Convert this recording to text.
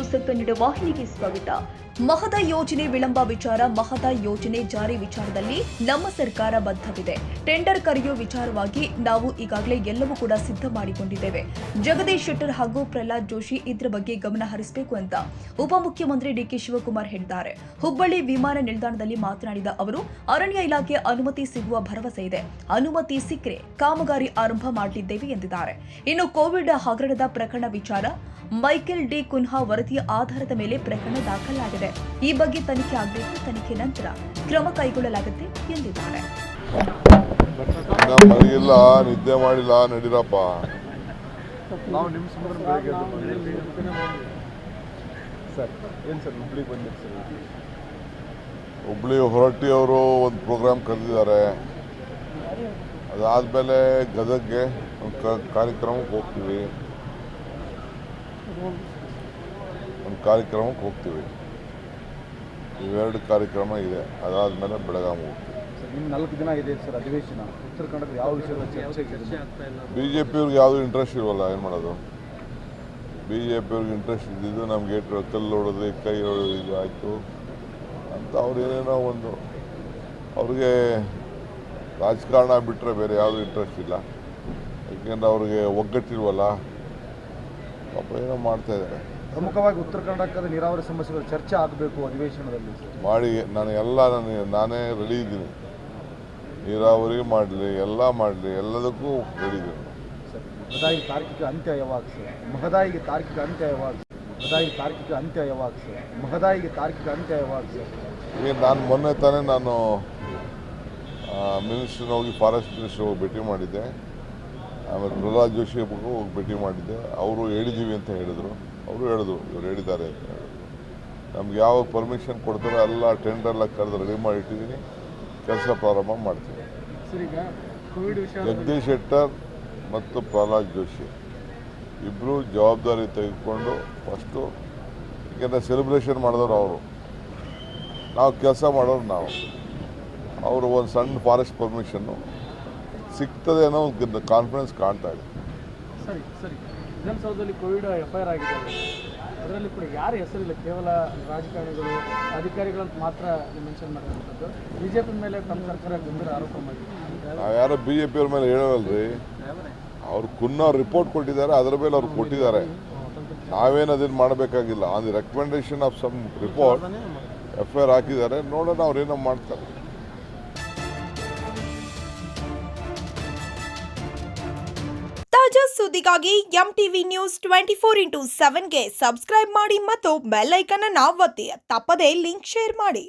News Kannada ವಾಹಿನಿಗೆ ಸ್ವಾಗತ. ಮಹದಾಯಿ ಯೋಜನೆ ವಿಳಂಬ ವಿಚಾರ. ಮಹದಾಯಿ ಯೋಜನೆ ಜಾರಿ ವಿಚಾರದಲ್ಲಿ ನಮ್ಮ ಸರ್ಕಾರ ಬದ್ಧವಿದೆ. ಟೆಂಡರ್ ಕರೆಯೋ ವಿಚಾರವಾಗಿ ನಾವು ಈಗಾಗಲೇ ಎಲ್ಲವೂ ಕೂಡ ಸಿದ್ಧ ಮಾಡಿಕೊಂಡಿದ್ದೇವೆ. ಜಗದೀಶ್ ಶೆಟ್ಟರ್ ಹಾಗೂ ಪ್ರಹ್ಲಾದ್ ಜೋಶಿ ಇದರ ಬಗ್ಗೆ ಗಮನ ಹರಿಸಬೇಕು ಅಂತ ಉಪಮುಖ್ಯಮಂತ್ರಿ ಡಿಕೆ ಶಿವಕುಮಾರ್ ಹೇಳಿದ್ದಾರೆ. ಹುಬ್ಬಳ್ಳಿ ವಿಮಾನ ನಿಲ್ದಾಣದಲ್ಲಿ ಮಾತನಾಡಿದ ಅವರು, ಅರಣ್ಯ ಇಲಾಖೆ ಅನುಮತಿ ಸಿಗುವ ಭರವಸೆ ಇದೆ. ಅನುಮತಿ ಸಿಕ್ಕರೆ ಕಾಮಗಾರಿ ಆರಂಭ ಮಾಡಲಿದ್ದೇವೆ ಎಂದಿದ್ದಾರೆ. ಇನ್ನು ಕೋವಿಡ್ ಹಗರಣದ ಪ್ರಕರಣ ವಿಚಾರ. ಮೈಕೆಲ್ ಡಿ ಕುನ್ಹಾ ವರದಿಯ ಆಧಾರದ ಮೇಲೆ ಪ್ರಕರಣ ದಾಖಲಾಗಿದೆ. ಈ ಬಗ್ಗೆ ತನಿಖೆ ಆಗಬೇಕು. ತನಿಖೆ ನಂತರ ಕ್ರಮ ಕೈಗೊಳ್ಳಲಾಗುತ್ತೆ ಎಂದಿದ್ದಾರೆ. ಮನೆಗಿಲ್ಲ, ನಿದ್ದೆ ಮಾಡಿಲ್ಲ, ನಡೀರಪ್ಪ. ಹುಬ್ಳಿ ಹೊರಟ್ಟಿ ಅವರು ಒಂದು ಪ್ರೋಗ್ರಾಮ್ ಕರೆದಿದ್ದಾರೆ. ಅದಾದಮೇಲೆ ಗದಗ್ಗೆ ಒಂದು ಕಾರ್ಯಕ್ರಮಕ್ಕೆ ಹೋಗ್ತೀವಿ. ಇವೆರಡು ಕಾರ್ಯಕ್ರಮ ಇದೆ. ಅದಾದಮೇಲೆ ಬೆಳಗಾವಿ ಹೋಗ್ತೀವಿ. ಇನ್ನು 4 ದಿನ ಇದೆ ಸರ್ ಅಧಿವೇಶನ. ಉತ್ತರ ಕನ್ನಡದ ಯಾವ ವಿಷಯದ ಚರ್ಚೆ? BJP-ಅವ್ರಿಗೆ ಯಾವುದು ಇಂಟ್ರೆಸ್ಟ್ ಇಲ್ವಲ್ಲ, ಏನು ಮಾಡೋದು? BJP-ಅವ್ರಿಗೆ ಇಂಟ್ರೆಸ್ಟ್ ಇದ್ದಿದ್ದು ನಮಗೆ ಕಲ್ಲು ಹೊಡೆದು ಕೈ ಹೊಡೆದು ಆಯಿತು ಅಂತ ಅವ್ರು ಏನೇನೋ ಒಂದು ಅವ್ರಿಗೆ ರಾಜಕಾರಣ ಬಿಟ್ಟರೆ ಬೇರೆ ಯಾವುದು ಇಂಟ್ರೆಸ್ಟ್ ಇಲ್ಲ. ಯಾಕೆಂದ್ರೆ ಅವ್ರಿಗೆ ಒಗ್ಗಟ್ಟಿಲ್ವಲ್ಲ, ಪಾಪ ಏನೋ ಮಾಡ್ತಾಯಿದ್ದಾರೆ. ಪ್ರಮುಖವಾಗಿ ಉತ್ತರ ಕರ್ನಾಟಕದ ನೀರಾವರಿ ಸಮಸ್ಯೆಗಳು ಚರ್ಚೆ ಆಗಬೇಕು ಅಧಿವೇಶನದಲ್ಲಿ ಮಾಡಿ. ನಾನೇ ರೆಡಿ ಇದ್ದೀನಿ. ನೀರಾವರಿ ಮಾಡಲಿ, ಎಲ್ಲ ಮಾಡಲಿ, ಎಲ್ಲದಕ್ಕೂ ರೆಡಿ ಇದ್ದೀನಿ. ಮಹದಾಯಿ ತಾರ್ಕಿಕ ಅಂತ್ಯ ಯಾವಾಗ ಸರ್? ಮಹದಾಯಿಗೆ ತಾರ್ಕಿಕ ಅಂತ್ಯ ಯಾವಾಗ ಸರ್? ಈಗ ನಾನು ಮೊನ್ನೆ ತಾನೇ ಮಿನಿಸ್ಟ್ರನ್ನ ಹೋಗಿ ಫಾರೆಸ್ಟ್ ಮಿನಿಸ್ಟರ್ ಹೋಗಿ ಭೇಟಿ ಮಾಡಿದ್ದೆ. ಆಮೇಲೆ ಪ್ರಹ್ಲಾದ್ ಜೋಶಿ ಹೋಗಿ ಭೇಟಿ ಮಾಡಿದ್ದೆ. ಅವರು ಹೇಳಿದ್ದೀವಿ ಅಂತ ಹೇಳಿದರು. ಅವರು ಹೇಳಿದ್ರು, ಇವ್ರು ಹೇಳಿದ್ದಾರೆ ಅಂತ ಹೇಳಿದ್ರು. ನಮ್ಗೆ ಯಾವ ಪರ್ಮಿಷನ್ ಕೊಡ್ತಾರೋ ಎಲ್ಲ ಟೆಂಡರ್ಲ ಕರೆದು ರೆಡಿ ಮಾಡಿ ಇಟ್ಟಿದ್ದೀನಿ. ಕೆಲಸ ಪ್ರಾರಂಭ ಮಾಡ್ತೀನಿ. ಜಗದೀಶ್ ಶೆಟ್ಟರ್ ಮತ್ತು ಪ್ರಹ್ಲಾದ್ ಜೋಶಿ ಇಬ್ಬರು ಜವಾಬ್ದಾರಿ ತೆಗೆದುಕೊಂಡು ಫಸ್ಟು, ಏಕೆಂದರೆ ಸೆಲೆಬ್ರೇಷನ್ ಮಾಡಿದವರು ಅವರು, ನಾವು ಕೆಲಸ ಮಾಡೋರು ನಾವು. ಅವರು ಒಂದು ಸಣ್ಣ ಫಾರೆಸ್ಟ್ ಪರ್ಮಿಷನ್ನು ಸಿಗ್ತದೆ ಅನ್ನೋ ಒಂದು ಕಾನ್ಫಿಡೆನ್ಸ್ ಕಾಣ್ತಾ ಇದೆ. ಸರಿ ವಿಧಾನಸೌಧದಲ್ಲಿ ಕೋವಿಡ್ FIR ಆಗಿದೆ. ಅದರಲ್ಲಿ ಕೂಡ ಯಾರ ಹೆಸರಿಲ್ಲ, ಕೇವಲ ರಾಜಕಾರಣಿಗಳು, ಅಧಿಕಾರಿಗಳಂತ ಮಾತ್ರ ಮೆನ್ಷನ್ ಮಾಡಿರುವಂಥದ್ದು. BJP ಮೇಲೆ ತಮ್ಮ ಸರ್ಕಾರ ಗಂಭೀರ ಆರೋಪ ಮಾಡಿದೆ. ನಾವು ಯಾರೋ BJP-ಅವ್ರ ಮೇಲೆ ಹೇಳೋವಲ್ರಿ. ಅವ್ರು ಕುನ್ನವ್ರು ರಿಪೋರ್ಟ್ ಕೊಟ್ಟಿದ್ದಾರೆ, ಅದರ ಮೇಲೆ ಅವ್ರು ಕೊಟ್ಟಿದ್ದಾರೆ. ನಾವೇನು ಅದನ್ನು ಮಾಡಬೇಕಾಗಿಲ್ಲ. On the recommendation of some report FIR ಹಾಕಿದ್ದಾರೆ. ನೋಡೋಣ ಅವ್ರೇನೋ ಮಾಡ್ತಾರೆ. ತಾಜಾ ಸುದ್ದಿಗಾಗಿ MTV ನ್ಯೂಸ್ 24/7ಗೆ ಸಬ್ಸ್ಕ್ರೈಬ್ ಮಾಡಿ ಮತ್ತು ಬೆಲ್ ಐಕಾನ್ ಅನ್ನು ಒತ್ತಿ. ತಪ್ಪದೇ ಲಿಂಕ್ ಶೇರ್ ಮಾಡಿ.